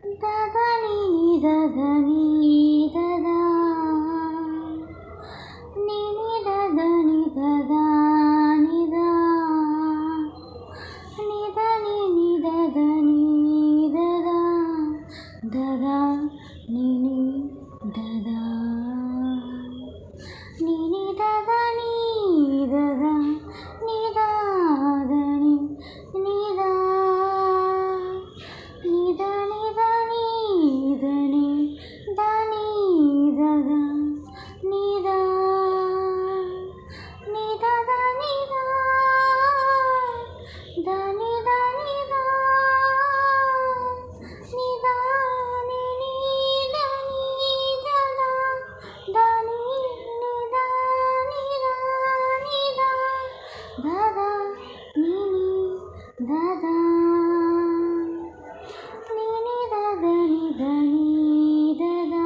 దదని దదని దదా నిని దదని దదా నిదా నిదని నిదని దదా దదా నిని దదా నిని దదని దదా నిదాదని నిదా నిదని దని దని దని దదా నిదా నిదద నిదా దని దని దా నిదా నిని దని దదా దని నిదా నిదా నిదా దదా నిని దదా నిని దదని దని దదా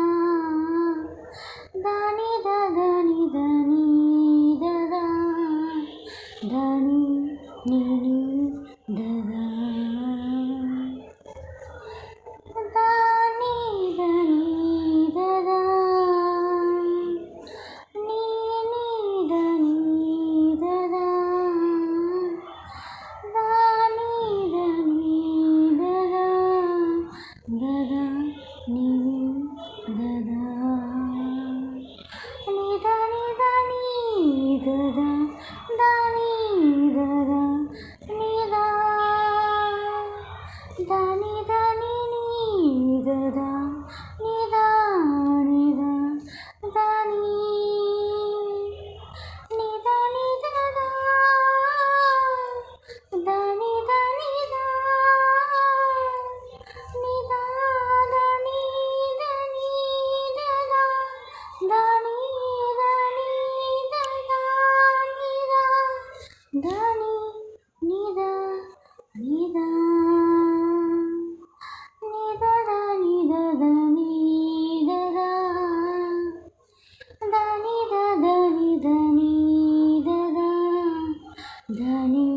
దని దదని దని దదా దని నిని దదా దని దని దదా నిని దని దదా దని దని దదా దదా నిని దదా నిదని దని దదా దని దదా నిదా దని దని ని దదా నిదా నిదా దని నిదని దదా దని దని దా నిదా దని దని దదా దని దని దదా నిదా దని నిదా నిదా నిదద నిదద నిదదా దని దదని దని దదా దని